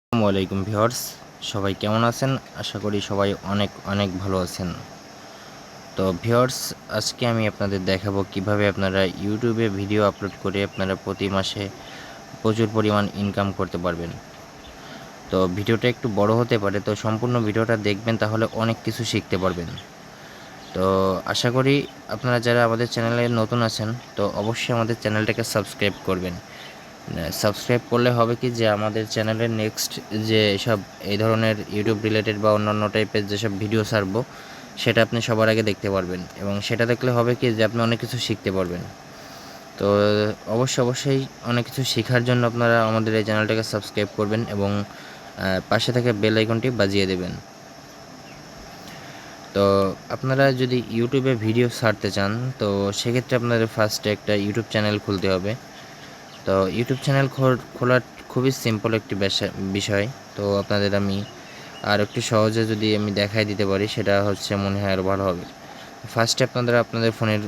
আসসালামু আলাইকুম ভিউয়ার্স, সবাই কেমন আছেন? আশা করি সবাই অনেক অনেক ভালো আছেন। তো ভিউয়ার্স, আজকে আমি আপনাদের দেখাবো কিভাবে আপনারা ইউটিউবে ভিডিও আপলোড করে আপনারা প্রতি মাসে প্রচুর পরিমাণ ইনকাম করতে পারবেন। তো ভিডিওটা একটু বড় হতে পারে, তো সম্পূর্ণ ভিডিওটা দেখবেন, তাহলে অনেক কিছু শিখতে পারবেন। তো আশা করি আপনারা যারা আমাদের চ্যানেলে নতুন আছেন, তো অবশ্যই আমাদের চ্যানেলটাকে সাবস্ক্রাইব করবেন। সাবস্ক্রাইব করলে হবে কি যে আমাদের চ্যানেলের নেক্সট যে সব এই ধরনের ইউটিউব রিলেটেড বা অন্যান্য টাইপের যেসব ভিডিও ছাড়বো, সেটা আপনি সবার আগে দেখতে পারবেন, এবং সেটা দেখলে হবে কি যে আপনি অনেক কিছু শিখতে পারবেন। তো অবশ্যই অনেক কিছু শেখার জন্য আপনারা আমাদের এই চ্যানেলটাকে সাবস্ক্রাইব করবেন এবং পাশে থাকা বেল আইকনটি বাজিয়ে দেবেন। তো আপনারা যদি ইউটিউবে ভিডিও ছাড়তে চান, তো সেক্ষেত্রে আপনাদের ফার্স্টে একটা ইউটিউব চ্যানেল খুলতে হবে। তো ইউটিউব চ্যানেল খোলা খুবই সিম্পল একটি বিষয়। তো আপনাদের আমি আর একটু সহজে যদি আমি দেখাই দিতে পারি, সেটা হচ্ছে মনে হয় আরও ভালো হবে। ফার্স্টে আপনারা আপনাদের ফোনের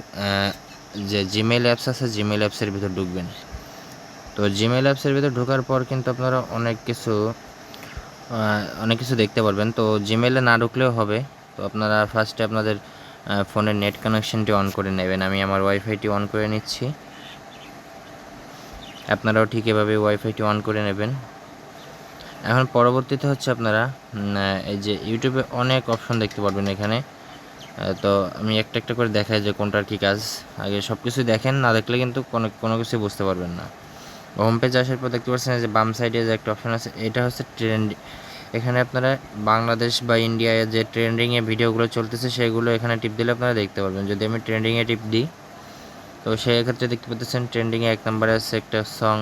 যে জিমেইল অ্যাপস আছে, জিমেইল অ্যাপসের ভিতর ঢুকবেন। তো জিমেইল অ্যাপসের ভিতর ঢোকার পর কিন্তু আপনারা অনেক কিছু দেখতে পারবেন। তো জিমেইলে না ঢুকলেও হবে। তো আপনারা ফার্স্টে আপনাদের ফোনের নেট কানেকশনটি অন করে নেবেন। আমি আমার ওয়াইফাইটি অন করে নিচ্ছি। আপনারাও ঠিক এভাবে ওয়াইফাইটি অন করে নেবেন। এখন পরবর্তীতে হচ্ছে আপনারা এই যে ইউটিউবে অনেক অপশন দেখতে পারবেন এখানে। তো আমি একটা একটা করে দেখাই যে কোনটার কী কাজ। আগে সব কিছু দেখেন, না দেখলে কিন্তু কোনো কিছুই বুঝতে পারবেন না। হোম পেজ আসার পর দেখতে পাচ্ছেন যে বাম সাইডে যে একটা অপশন আছে, এটা হচ্ছে ট্রেন্ড। এখানে আপনারা বাংলাদেশ বা ইন্ডিয়ায় যে ট্রেন্ডিংয়ে ভিডিওগুলো চলতেছে, সেগুলো এখানে টিপ দিলে আপনারা দেখতে পারবেন। যদি আমি ট্রেন্ডিংয়ে টিপ দিই, তো সেক্ষেত্রে দেখতে পাচ্ছেন ট্রেন্ডিংয়ে 1 নম্বরে আছে একটা সং,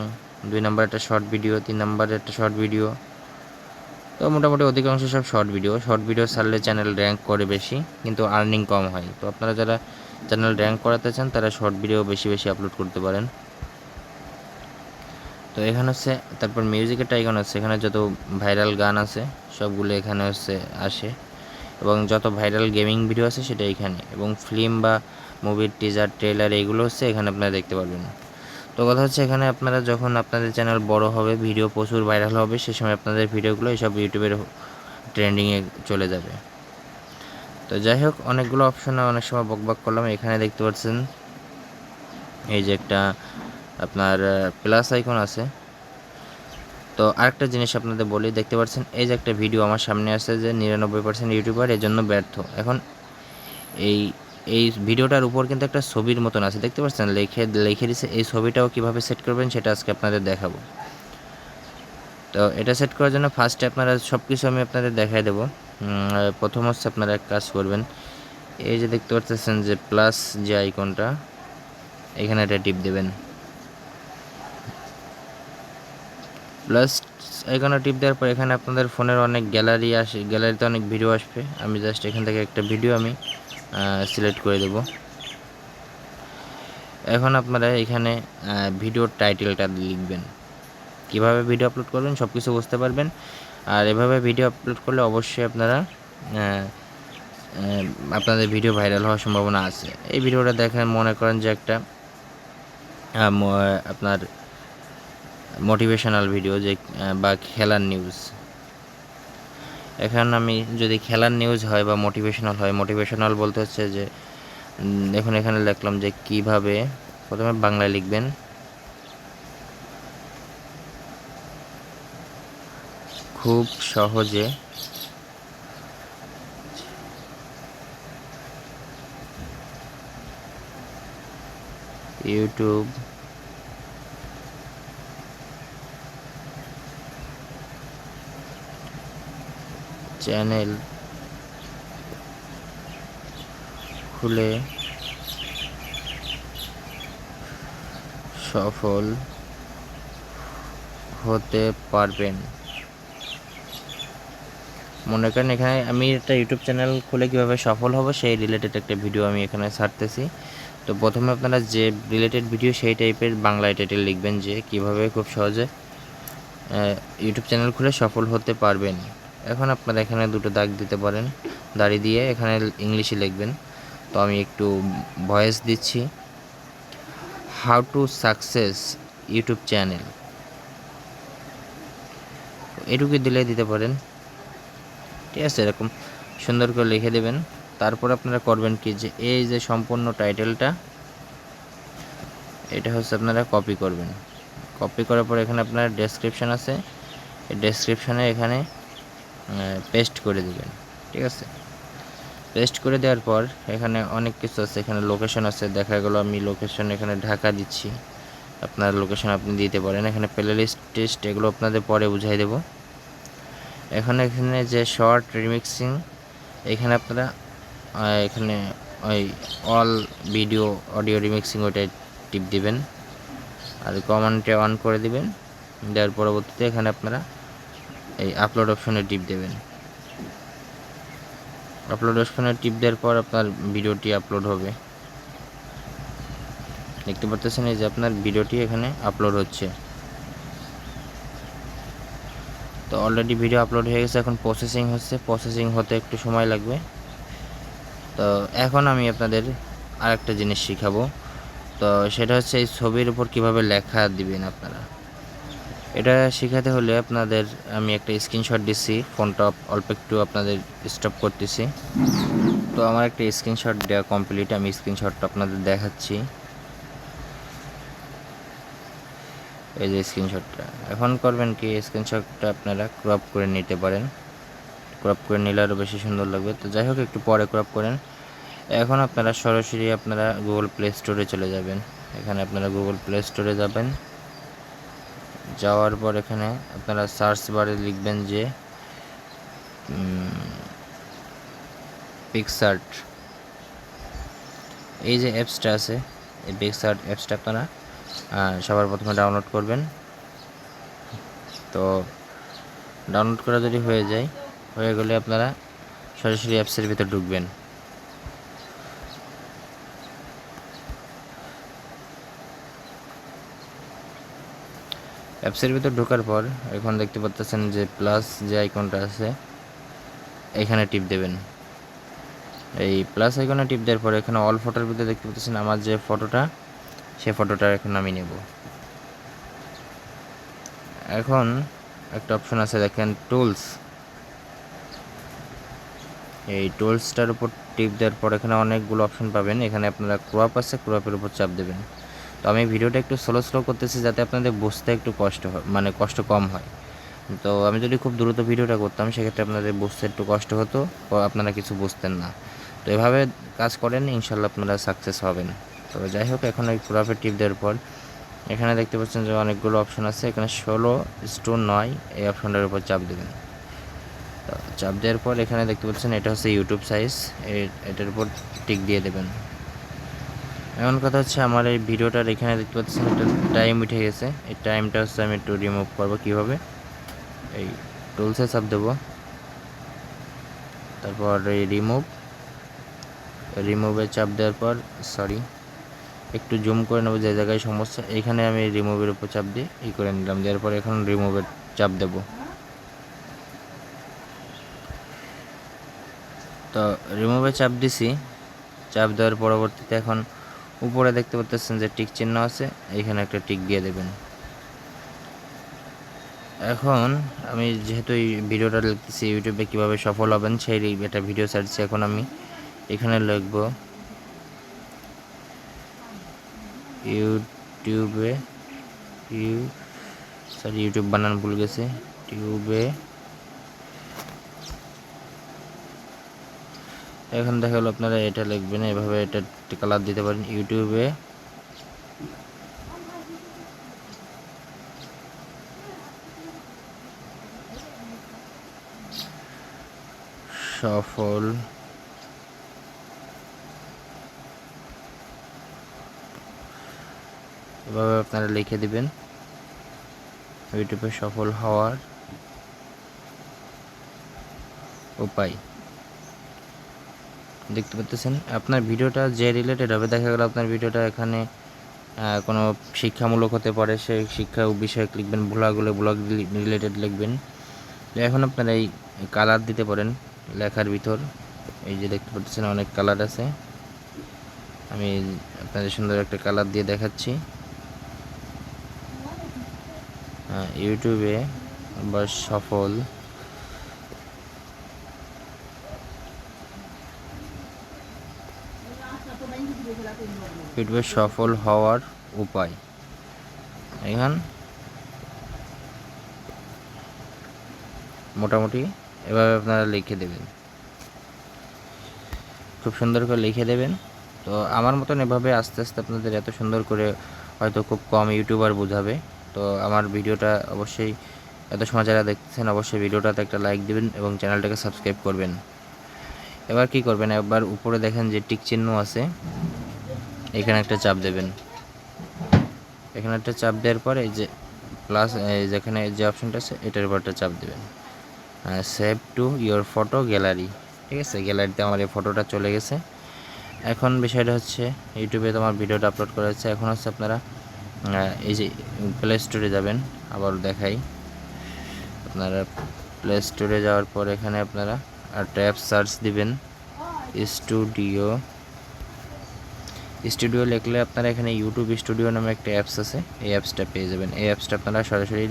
2 নম্বরে একটা শর্ট ভিডিও, 3 নম্বরে একটা শর্ট ভিডিও। তো মোটামুটি অধিকাংশ সব শর্ট ভিডিও ছাড়লে চ্যানেল র্যাঙ্ক করে বেশি, কিন্তু আর্নিং কম হয়। তো আপনারা যারা চ্যানেল র্যাঙ্ক করাতে চান, তারা শর্ট ভিডিও বেশি বেশি আপলোড করতে পারেন। তো এখানে হচ্ছে তারপর মিউজিকের আইকন আছে, এখানে যত ভাইরাল গান আছে সবগুলো এখানে হচ্ছে আসে, এবং যত ভাইরাল গেমিং ভিডিও আছে সেটা এখানে, এবং ফিল্ম বা মুভির টিজার ট্রেলার এইগুলো হচ্ছে এখানে আপনারা দেখতে পারবেন। তো কথা হচ্ছে, এখানে আপনারা যখন আপনাদের চ্যানেল বড় হবে, ভিডিও প্রচুর ভাইরাল হবে, সে সময় আপনাদের ভিডিওগুলো এইসব ইউটিউবের ট্রেন্ডিংয়ে চলে যাবে। তো যাই হোক, অনেকগুলো অপশনে অনেক সময় বকবক করলাম। এখানে দেখতে পাচ্ছেন এই যে একটা আপনার প্লাস আইকন আছে। তো আরেকটা জিনিস আপনাদের বলি, দেখতে পাচ্ছেন এই যে একটা ভিডিও আমার সামনে আছে যে 99% ইউটিউবার এজন্য ব্যর্থ। এখন এই এই ভিডিওটার উপর কিন্তু একটা ছবির মতন আছে, দেখতে পাচ্ছেন লিখে দিছে। এই ছবিটাও কীভাবে সেট করবেন সেটা আজকে আপনাদের দেখাবো। তো এটা সেট করার জন্য ফার্স্টে আপনারা সব কিছু আমি আপনাদের দেখাই দেবো। প্রথম হচ্ছে আপনারা এক কাজ করবেন, এই যে দেখতে পাচ্ছেন যে প্লাস যে আইকনটা, এখানে একটা টিপ দেবেন। প্লাস আইকনে টিপ দেওয়ার পর এখানে আপনাদের ফোনের অনেক গ্যালারি আসে, গ্যালারিতে অনেক ভিডিও আসবে। আমি জাস্ট এখান থেকে একটা ভিডিও আমি সিলেক্ট করে দেব। এখন আপনারা এখানে ভিডিওর টাইটেলটা লিখবেন। কিভাবে ভিডিও আপলোড করবেন সব কিছু বুঝতে পারবেন। আর এভাবে ভিডিও আপলোড করলে অবশ্যই আপনারা আপনাদের ভিডিও ভাইরাল হওয়ার সম্ভাবনা আছে। এই ভিডিওটা দেখেন, মনে করেন যে একটা আপনার মোটিভেশনাল ভিডিও, যে বা খেলার নিউজ। এখন আমি যদি খেলার নিউজ হয় বা মোটিভেশনাল বলতে হচ্ছে যে দেখুন এখানে লিখলাম যে কিভাবে, প্রথমে বাংলায় লিখবেন, খুব সহজে ইউটিউব চ্যানেল খুলে সফল হতে পারবেন। মনে করেন এখানে আমি একটা ইউটিউব চ্যানেল খুলে কীভাবে সফল হবো সেই রিলেটেড একটা ভিডিও আমি এখানে ছাড়তেছি। তো প্রথমে আপনারা যে রিলেটেড ভিডিও সেই টাইপের বাংলায় টাইটেল লিখবেন, যে কিভাবে খুব সহজে ইউটিউব চ্যানেল খুলে সফল হতে পারবেন। এখন আপনারা এখানে দুটো দাগ দিতে পারেন, দাড়ি দিয়ে এখানে ইংলিশে লিখবেন। তো আমি একটু ভয়েস দিচ্ছি, how to success YouTube channel. এটুকু দিলে দিতে পারেন, ঠিক আছে। এরকম সুন্দর করে লিখে দেবেন। তারপর আপনারা করবেন কি, যে এই যে সম্পূর্ণ টাইটেলটা, এটা হচ্ছে আপনারা কপি করবেন। কপি করার পর এখানে আপনার ডেসক্রিপশান আছে, এই ডেসক্রিপশানে এখানে পেস্ট করে দেবেন, ঠিক আছে। পেস্ট করে দেওয়ার পর এখানে অনেক কিছু আছে, এখানে লোকেশন আছে। দেখা গেলো আমি লোকেশন এখানে ঢাকা দিচ্ছি, আপনার লোকেশন আপনি দিতে পারেন। এখানে প্লে লিস্ট টেস্ট এগুলো আপনাদের পরে বুঝাই দেব। এখানে যে শর্ট রিমিক্সিং, এখানে আপনারা এখানে ওই অল ভিডিও অডিও রিমিক্সিং ওইটাই টিপ দিবেন, আর কমান্ডে অন করে দিবেন। দেওয়ার পরবর্তীতে এখানে আপনারা এই আপলোড অপশনে টিপ দেবেন। আপলোড অপশনে টিপ দেওয়ার পর আপনার ভিডিওটি আপলোড হবে। দেখতে পাচ্ছেন এই যে আপনার ভিডিওটি এখানে আপলোড হচ্ছে। তো অলরেডি ভিডিও আপলোড হয়ে গেছে, এখন প্রসেসিং হচ্ছে। প্রসেসিং হতে একটু সময় লাগবে। তো এখন আমি আপনাদের আরেকটা জিনিস শিখাবো। তো সেটা হচ্ছে এই ছবির উপর কিভাবে লেখা দিবেন আপনারা। এটা শেখাতে হলে আপনাদের আমি একটা স্ক্রিনশট দিচ্ছি, ফোনটা অল্প একটু আপনাদের স্টপ করতেছি। তো আমার একটা স্ক্রিনশট দেওয়া কমপ্লিট, আমি স্ক্রিনশটটা আপনাদের দেখাচ্ছি। এই যে স্ক্রিনশটটা, এখন করবেন কি, স্ক্রিনশটটা আপনারা ক্রপ করে নিতে পারেন। ক্রপ করে নিলে আরও বেশি সুন্দর লাগবে। তো যাই হোক, একটু পরে ক্রপ করেন। এখন আপনারা সরাসরি আপনারা গুগল প্লে স্টোরে চলে যাবেন। এখানে আপনারা গুগল প্লে স্টোরে যাবেন। যাওয়ার পর এখানে আপনারা সার্চ বারে লিখবেন যে পিক্সার্ট, এই যে অ্যাপসটা আছে, এই পিক্সার্ট অ্যাপসটা আপনারা সবার প্রথমে ডাউনলোড করবেন। তো ডাউনলোড করা যদি হয়ে গেলে আপনারা সরাসরি অ্যাপসের ভিতর ঢুকবেন। অ্যাপসের ভিতর ঢোকার পর এখন দেখতে পাচ্ছেন যে প্লাস যে আইকনটা আছে, এখানে টিপ দেবেন। এই প্লাস আইকনে টিপ দেওয়ার পর এখানে অল ফটোর ভিতরে দেখতে পাচ্ছেন আমার যে ফটোটা, সেই ফটোটা এখন আমি নেব। এখন একটা অপশন আছে দেখেন, টুলস। এই টুলসটার উপর টিপ দেওয়ার পর এখানে অনেকগুলো অপশন পাবেন। এখানে আপনারা ক্রপ আছে, ক্রপের উপর চাপ দেবেন। তো আমি ভিডিওটা একটু স্লো করতেছি যাতে আপনাদের বুঝতে একটু কষ্ট হয়, মানে কষ্ট কম হয়। তো আমি যদি খুব দ্রুত ভিডিওটা করতাম সেক্ষেত্রে আপনাদের বুঝতে একটু কষ্ট হতো, আপনারা কিছু বুঝতেন না। তো এভাবে কাজ করেন, ইনশাল্লাহ আপনারা সাকসেস হবেন। তো যাই হোক, এখন ওই ক্রপে টিপ দেওয়ার পর এখানে দেখতে পাচ্ছেন যে অনেকগুলো অপশন আছে। এখানে 16:9 এই অপশনটার উপর চাপ দেবেন। তো চাপ দেওয়ার পর এখানে দেখতে পাচ্ছেন এটা হচ্ছে ইউটিউব সাইজ, এটার উপর টিক দিয়ে দেবেন। এমন কথা হচ্ছে, আমার এই ভিডিওটার এখানে দেখতে পাচ্ছেন একটা টাইম উঠে গেছে। এই টাইমটা হচ্ছে আমি একটু রিমুভ করবো কীভাবে, এই টুলসে চাপ দেবো, তারপর এই রিমুভে চাপ দেওয়ার পর একটু জুম করে নেবো যে জায়গায় সমস্যা, এইখানে আমি রিমুভের উপর চাপ দিয়ে করে নিলাম। দেওয়ার পর এখন রিমুভের চাপ দেব। তো রিমুভে চাপ দিছি। চাপ দেওয়ার পরবর্তীতে এখন উপরে দেখতে পাচ্ছেন যে টিক চিহ্ন আছে, এইখানে একটা টিক দিয়ে দেবেন। এখন আমি যেহেতু এই ভিডিওটা লিখতেছি ইউটিউবে কীভাবে সফল হবেন সেই একটা ভিডিও ছাড়ছি, এখন আমি এখানে লিখব ইউটিউব বানান ভুল গেছে, টিউবে। এখন দেখা গেলো আপনারা এটা লিখবেন, এভাবে এটা কালার দিতে পারেন, ইউটিউবে সফল এভাবে আপনারা লিখে দিবেন, ইউটিউবে সফল হওয়ার উপায়। দেখতে পাচ্ছেন আপনার ভিডিওটা যে রিলেটেড হবে, দেখা গেল আপনার ভিডিওটা এখানে কোনো শিক্ষামূলক হতে পারে, সেই শিক্ষা বিষয়ক লিখবেন, ব্লগ রিলেটেড লিখবেন। এখন আপনারা এই কালার দিতে পারেন লেখার ভিতর। এই যে দেখতে পাচ্ছেন অনেক কালার আছে, আমি আপনাদের সুন্দর একটা কালার দিয়ে দেখাচ্ছি। ইউটিউবে বা সফল ইউটিউবে সফল হওয়ার উপায়। এখন মোটামুটি এভাবে আপনারা লিখে দেবেন, খুব সুন্দর করে লিখে দেবেন। তো আমার মতন এভাবে আস্তে আস্তে আপনাদের এত সুন্দর করে হয়তো খুব কম ইউটিউবার বোঝাবে। তো আমার ভিডিওটা অবশ্যই এত সময় যারা দেখতেছেন অবশ্যই ভিডিওটাতে একটা লাইক দিবেন এবং চ্যানেলটাকে সাবস্ক্রাইব করবেন। এবার কি করবেন, একবার উপরে দেখেন যে টিক চিহ্ন আছে, এখানে একটা চাপ দেবেন। এখানে একটা চাপ দেওয়ার পরে এই যে প্লাস যেখানে যে অপশনটা আছে এটার উপর একটা চাপ দেবেন, save to your photo gallery. ঠিক আছে, গ্যালারিতে আমার এই ফটোটা চলে গেছে। এখন বিষয়টা হচ্ছে ইউটিউবে তোমার ভিডিওটা আপলোড করা হচ্ছে। এখন হচ্ছে আপনারা এই যে প্লে স্টোরে যাবেন, আবার দেখাই। আপনারা প্লে স্টোরে যাওয়ার পর এখানে আপনারা ট্যাব সার্চ দিবেন স্টুডিও। স্টুডিও লিখলে আপনারা এখানে ইউটিউব স্টুডিও নামে একটা অ্যাপস আছে, এই অ্যাপসটা পেয়ে যাবেন। এই অ্যাপসটা আপনারা সরাসরি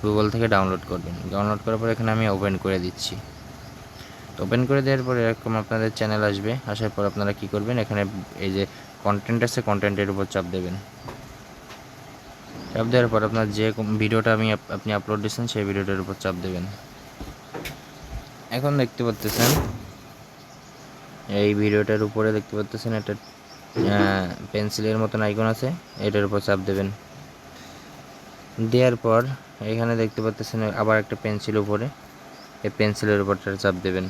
গুগল থেকে ডাউনলোড করবেন। ডাউনলোড করার পর এখানে আমি ওপেন করে দিচ্ছি। তো ওপেন করে দেওয়ার পরে এরকম আপনাদের চ্যানেল আসবে। আসার পর আপনারা কি করবেন, এখানে এই যে কন্টেন্ট আছে কন্টেন্টের উপর চাপ দেবেন। চাপ দেওয়ার পর আপনার যে ভিডিওটা আপনি আপলোড দিচ্ছেন সেই ভিডিওটার উপর চাপ দেবেন। এখন দেখতে পাচ্ছেন এই ভিডিওটার উপরে দেখতে পাচ্ছেন একটা পেন্সিলের মতন আইকন আছে, এটার উপর চাপ দেবেন। দেওয়ার পর এখানে দেখতে পাচ্ছেন আবার একটা পেন্সিল উপরে, এই পেন্সিলের উপরটা চাপ দেবেন।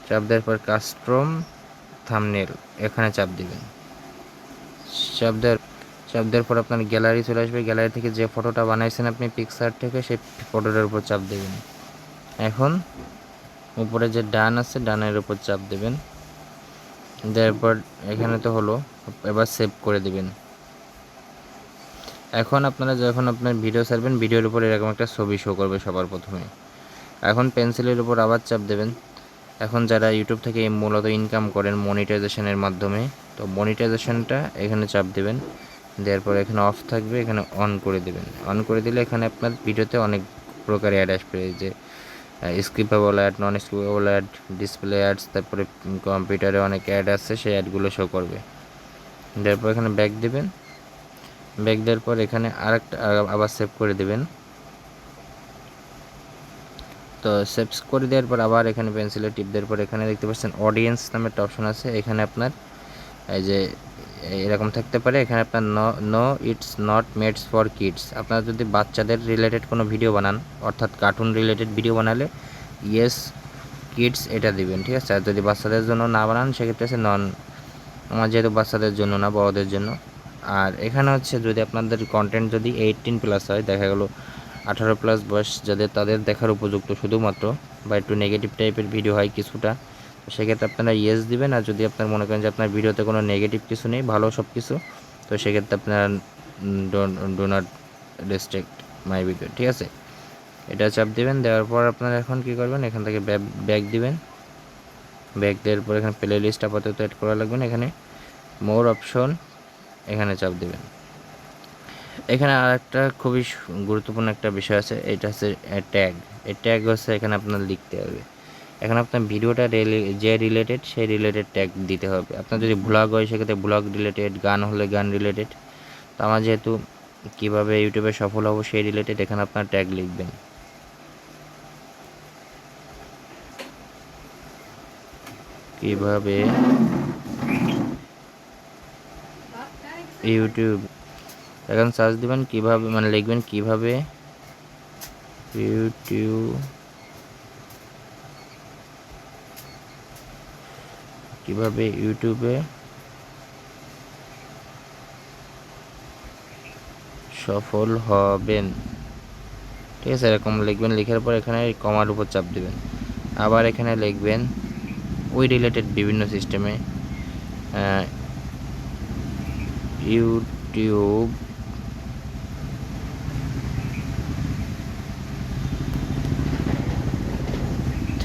চাপ দেওয়ার পর কাস্টম থাম্বনেল এখানে চাপ দেবেন। চাপ দেওয়ার পর আপনার গ্যালারি চলে আসবে। গ্যালারি থেকে যে ফটোটা বানাইছেন আপনি পিকচার থেকে, সেই ফটোটার উপর চাপ দেবেন। এখন উপরে যে ডান আছে ডানের উপর চাপ দেবেন। দেওয়ার পর এখানে তো হলো, এবার সেভ করে দেবেন। এখন আপনারা যখন আপনার ভিডিও ছাড়বেন ভিডিওর উপর এরকম একটা ছবি শো করবে সবার প্রথমে। এখন পেন্সিলের উপর আবার চাপ দেবেন। এখন যারা ইউটিউব থেকে মূলত ইনকাম করেন মনিটাইজেশনের মাধ্যমে, তো মনিটাইজেশনটা এখানে চাপ দেবেন। দেওয়ার পর এখানে অফ থাকবে, এখানে অন করে দেবেন। অন করে দিলে এখানে আপনার ভিডিওতে অনেক প্রকার অ্যাড আসবে, যে skippable ad, non skippable ad, display ads, তারপরে কম্পিউটারে অনেক অ্যাড আছে সেই অ্যাডগুলো শো করবে। দেওয়ার পর এখানে ব্যাক দেবেন। ব্যাক দেওয়ার পর এখানে আবার সেভ করে দেবেন। তো সেভ করে দেওয়ার পর আবার এখানে পেন্সিলে টিপ দেওয়ার পর এখানে দেখতে পাচ্ছেন অডিয়েন্স নামে একটা অপশন আছে। এখানে আপনার এই যে এরকম থাকতে পারে, এখানে আপনার no it's not mades for kids. আপনারা যদি বাচ্চাদের রিলেটেড কোনো ভিডিও বানান, অর্থাৎ কার্টুন রিলেটেড ভিডিও বানালে ইয়েস কিডস এটা দিবেন। ঠিক আছে, আর যদি বাচ্চাদের জন্য না বানান সেক্ষেত্রে আছে নন। আমার যেহেতু বাচ্চাদের জন্য না, বড়দের জন্য। আর এখানে হচ্ছে যদি আপনাদের কন্টেন্ট যদি 18+ হয়, দেখা গেল 18+ বয়স যাদের, তাদের দেখার উপযুক্ত শুধুমাত্র, বা একটু নেগেটিভ টাইপের ভিডিও হয় কিছুটা, তো সেক্ষেত্রে আপনারা ইয়েস দিবেন। আর যদি আপনার মনে করেন যে আপনার ভিডিওতে কোনো নেগেটিভ কিছু নেই, ভালো সব কিছু, তো সেক্ষেত্রে আপনারা do not restrict my video. ঠিক আছে, এটা চাপ দেবেন। দেওয়ার পর আপনারা এখন কী করবেন, এখান থেকে ব্যাক দিবেন। ব্যাক দেওয়ার পর এখানে প্লে লিস্ট আপাতত অ্যাড করা লাগবে না, এখানে মোর অপশন এখানে চাপ দেবেন। এখানে আর একটা খুবই গুরুত্বপূর্ণ একটা বিষয় আছে, এটা হচ্ছে ট্যাগ। এই ট্যাগ হচ্ছে এখানে আপনার লিখতে হবে। এখন আপনার ভিডিওটা যে রিলেটেড সেই রিলেটেড ট্যাগ দিতে হবে। আপনার যদি ব্লগ হয় সেক্ষেত্রে ব্লগ রিলেটেড, গান হলে গান রিলেটেড। তো আমার যেহেতু কীভাবে ইউটিউবে সফল হবো সেই রিলেটেড, এখানে আপনার ট্যাগ লিখবেন। কিভাবে ইউটিউব, এখন সার্চ দিবেন কিভাবে, মানে লিখবেন কিভাবে ইউটিউবে সফল হবেন। ঠিক আছে, এরকম লিখবেন। লেখার পর এখানে কমার উপর চাপ দিবেন। আবার এখানে লিখবেন ওই রিলেটেড বিভিন্ন সিস্টেমে ইউটিউব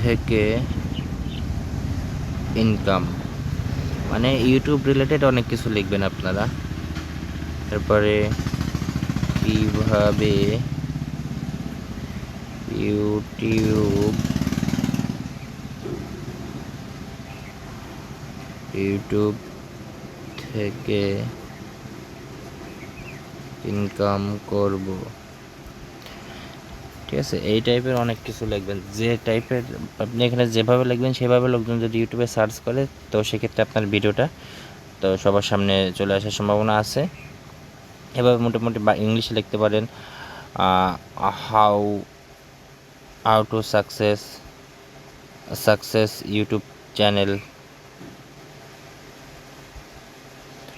থেকে ইনকাম, মানে ইউটিউব রিলেটেড অনেক কিছু লিখবেন আপনারা। তারপরে কিভাবে ইউটিউব থেকে ইনকাম করব, ঠিক আছে। এই টাইপের অনেক কিছু লিখবেন, যে টাইপের আপনি এখানে যেভাবে লিখবেন সেভাবে লোকজন যদি ইউটিউবে সার্চ করে, তো সেক্ষেত্রে আপনার ভিডিওটা তো সবার সামনে চলে আসার সম্ভাবনা আছে। এভাবে মোটামুটি বা ইংলিশে লিখতে পারেন, how to success YouTube channel,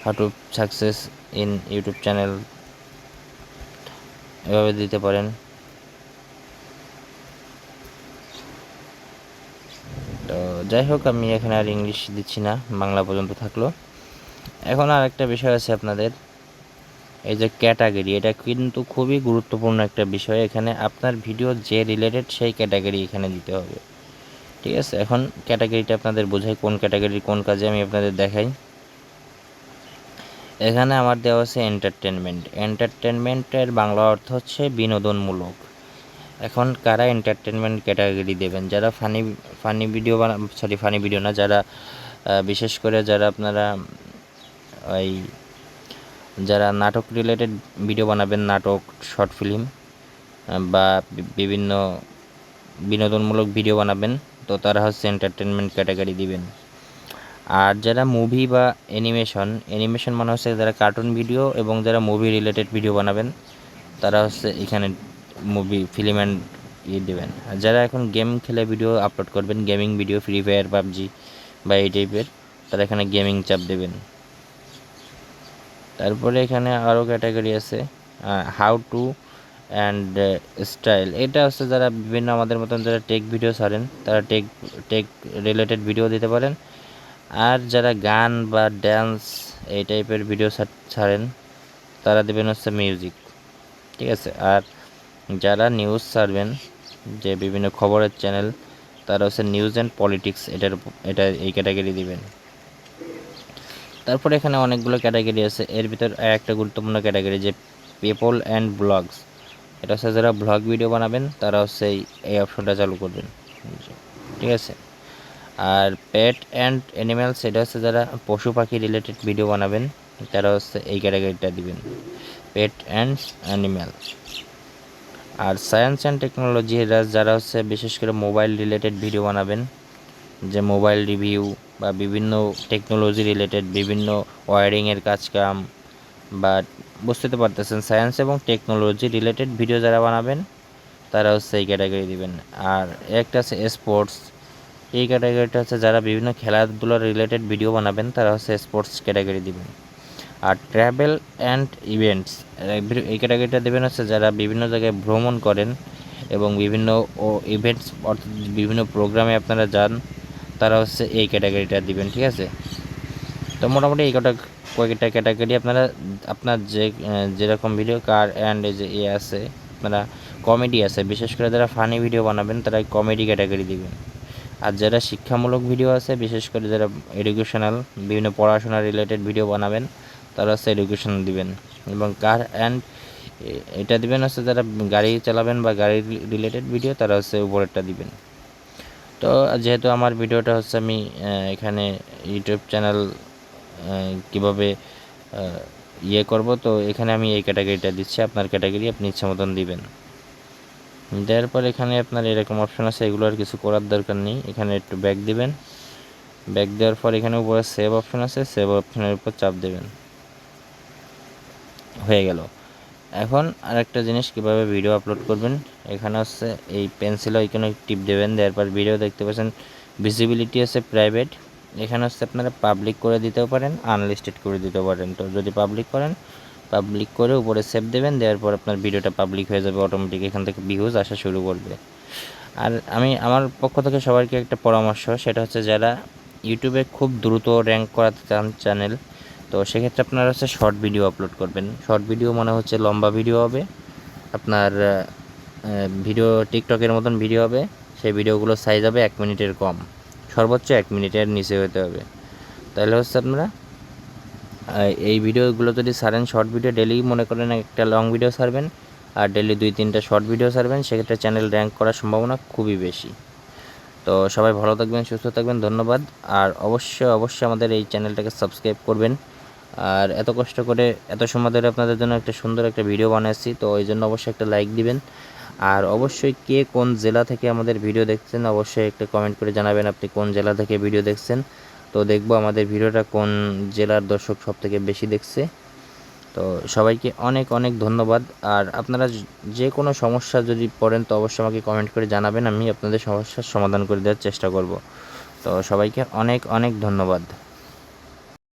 how to success in YouTube channel, এভাবে দিতে পারেন। তো যাই হোক, আমি এখানে আর ইংলিশ দিচ্ছি না, বাংলা পর্যন্ত থাকলো। এখন আর একটা বিষয় আছে আপনাদের, এই যে ক্যাটাগরি, এটা কিন্তু খুবই গুরুত্বপূর্ণ একটা বিষয়। এখানে আপনার ভিডিও যে রিলেটেড সেই ক্যাটাগরি এখানে দিতে হবে, ঠিক আছে। এখন ক্যাটাগরিটা আপনাদের বোঝাই, কোন ক্যাটাগরি কোন কাজে আমি আপনাদের দেখাই। এখানে আমার দেওয়া আছে এন্টারটেনমেন্টের বাংলা অর্থ হচ্ছে বিনোদনমূলক। এখন কারা এন্টারটেনমেন্ট ক্যাটাগরি দেবেন? যারা ফানি ভিডিও না, যারা বিশেষ করে যারা আপনারা ওই যারা নাটক রিলেটেড ভিডিও বানাবেন, নাটক, শর্ট ফিল্ম বা বিভিন্ন বিনোদনমূলক ভিডিও বানাবেন, তো তারা হচ্ছে এন্টারটেনমেন্ট ক্যাটাগরি দিবেন। আর যারা মুভি বা অ্যানিমেশন মানে হচ্ছে যারা কার্টুন ভিডিও এবং যারা মুভি রিলেটেড ভিডিও বানাবেন, তারা হচ্ছে এখানে মুভি ফিল্ম অ্যান্ড দেবেন। আর যারা এখন গেম খেলে ভিডিও আপলোড করবেন, gaming video, free fire, PUBG বা এই টাইপের, তারা এখানে গেমিং চাপ দেবেন। তারপরে এখানে আরও ক্যাটাগরি আছে, হাউ টু অ্যান্ড স্টাইল। এটা হচ্ছে যারা বিভিন্ন আমাদের মতন যারা টেক ভিডিও ছাড়েন, তারা টেক রিলেটেড ভিডিও দিতে পারেন। আর যারা গান বা ড্যান্স এই টাইপের ভিডিও ছাড়েন, তারা দেবেন হচ্ছে মিউজিক, ঠিক আছে। আর যারা নিউজ ছাড়বেন, যে বিভিন্ন খবরের চ্যানেল, তারা হচ্ছে নিউজ অ্যান্ড পলিটিক্স, এই ক্যাটাগরি দিবেন। তারপরে এখানে অনেকগুলো ক্যাটাগরি আছে, এর ভিতর একটা গুরুত্বপূর্ণ ক্যাটাগরি যে পিপল অ্যান্ড ব্লগস। এটা হচ্ছে যারা ব্লগ ভিডিও বানাবেন, তারা হচ্ছে এই অপশনটা চালু করবেন, ঠিক আছে। আর পেট অ্যান্ড অ্যানিম্যালস, এটা হচ্ছে যারা পশু পাখি রিলেটেড ভিডিও বানাবেন, তারা হচ্ছে এই ক্যাটাগরিটা দিবেন, পেট অ্যান্ড অ্যানিম্যাল। আর সায়েন্স অ্যান্ড টেকনোলজি, এরা যারা হচ্ছে বিশেষ করে মোবাইল রিলেটেড ভিডিও বানাবেন, যে মোবাইল রিভিউ বা বিভিন্ন টেকনোলজি রিলেটেড বিভিন্ন ওয়ারিংয়ের কাম, বা বুঝতে তো পারতেছেন, সায়েন্স এবং টেকনোলজি রিলেটেড ভিডিও যারা বানাবেন, তারা হচ্ছে এই ক্যাটাগরি দিবেন। আর একটা আছে স্পোর্টস, এই ক্যাটাগরিটা হচ্ছে যারা বিভিন্ন খেলাধুলা রিলেটেড ভিডিও বানাবেন, তারা হচ্ছে স্পোর্টস ক্যাটাগরি দিবেন। আর ট্রাভেল অ্যান্ড ইভেন্টস, এই ক্যাটাগরিটা দেবেন হচ্ছে যারা বিভিন্ন জায়গায় ভ্রমণ করেন এবং বিভিন্ন ইভেন্টস অর্থাৎ বিভিন্ন প্রোগ্রামে আপনারা যান, তারা হচ্ছে এই ক্যাটাগরিটা দিবেন, ঠিক আছে। তো মোটামুটি এই কয়েকটা ক্যাটাগরি আপনার যেরকম ভিডিও কার অ্যান্ড যে আছে, আপনারা কমেডি আছে, বিশেষ করে যারা ফানি ভিডিও বানাবেন তারা কমেডি ক্যাটাগরি দিবেন। আর যারা শিক্ষামূলক ভিডিও আছে, বিশেষ করে যারা এডুকেশনাল বিভিন্ন পড়াশোনা রিলেটেড ভিডিও বানাবেন, তারা হচ্ছে এডুকেশনাল দিবেন। এবং কার অ্যান্ড এটা দিবেন হচ্ছে যারা গাড়ি চালাবেন বা গাড়ি রিলেটেড ভিডিও, তারা হচ্ছে উপরেরটা দিবেন। তো যেহেতু আমার ভিডিওটা হচ্ছে আমি এখানে ইউটিউব চ্যানেল কীভাবে করব, তো এখানে আমি এই ক্যাটাগরিটা দিচ্ছি, আপনার ক্যাটাগরি আপনি ইচ্ছা মতন দিবেন। দেওয়ার পর এখানে আপনার এরকম অপশন আছে, এগুলো আর কিছু করার দরকার নেই। এখানে একটু ব্যাক দিবেন, ব্যাক দেওয়ার পর এখানে উপরে সেভ অপশন আছে, সেভ অপশনের উপর চাপ দেবেন, হয়ে গেল। এখন আরেকটা জিনিস, কীভাবে ভিডিও আপলোড করবেন, এখানে হচ্ছে এই পেন্সিল আইকনে টিপ দেবেন, দেওয়ার পর ভিডিও দেখতে পাচ্ছেন ভিজিবিলিটি আছে প্রাইভেট, এখানে হচ্ছে আপনারা পাবলিক করে দিতেও পারেন, আনলিস্টেড করে দিতেও পারেন। তো যদি পাবলিক করেন, পাবলিক করে উপরে সেভ দেবেন, দেওয়ার পর আপনার ভিডিওটা পাবলিক হয়ে যাবে অটোমেটিক, এখান থেকে ভিউজ আসা শুরু করবে। আর আমার পক্ষ থেকে সবাইকে একটা পরামর্শ, সেটা হচ্ছে যারা ইউটিউবে খুব দ্রুত র্যাঙ্ক করাতে চান চ্যানেল, তো সেক্ষেত্রে আপনারা হচ্ছে শর্ট ভিডিও আপলোড করবেন। শর্ট ভিডিও মানে হচ্ছে লম্বা ভিডিও হবে, আপনার ভিডিও টিকটকের মতন ভিডিও হবে, সেই ভিডিওগুলোর সাইজ হবে 1 মিনিটের কম, সর্বোচ্চ 1 মিনিটের নিচে হতে হবে। তাহলে হচ্ছে আপনারা এই ভিডিওগুলো যদি ছাড়েন, শর্ট ভিডিও ডেলি মনে করেন একটা লং ভিডিও ছাড়বেন, আর ডেলি 2-3টা শর্ট ভিডিও ছাড়বেন, সেক্ষেত্রে চ্যানেল র্যাঙ্ক করার সম্ভাবনা খুবই বেশি। তো সবাই ভালো থাকবেন, সুস্থ থাকবেন, ধন্যবাদ। আর অবশ্যই আমাদের এই চ্যানেলটাকে সাবস্ক্রাইব করবেন। আর এত কষ্ট করে এত সময় ধরে আপনাদের জন্য একটা সুন্দর একটা ভিডিও বানিয়েছি, তো ওই জন্য অবশ্যই একটা লাইক দিবেন। আর অবশ্যই কে কোন জেলা থেকে আমাদের ভিডিও দেখছেন অবশ্যই একটা কমেন্ট করে জানাবেন আপনি কোন জেলা থেকে ভিডিও দেখছেন। তো দেখবো আমাদের ভিডিওটা কোন জেলার দর্শক সব থেকে বেশি দেখছে। তো সবাইকে অনেক অনেক ধন্যবাদ। আর আপনারা যে কোনো সমস্যা যদি পড়েন তো অবশ্যই আমাকে কমেন্ট করে জানাবেন, আমি আপনাদের সমস্যার সমাধান করে দেওয়ার চেষ্টা করব। তো সবাইকে অনেক অনেক ধন্যবাদ।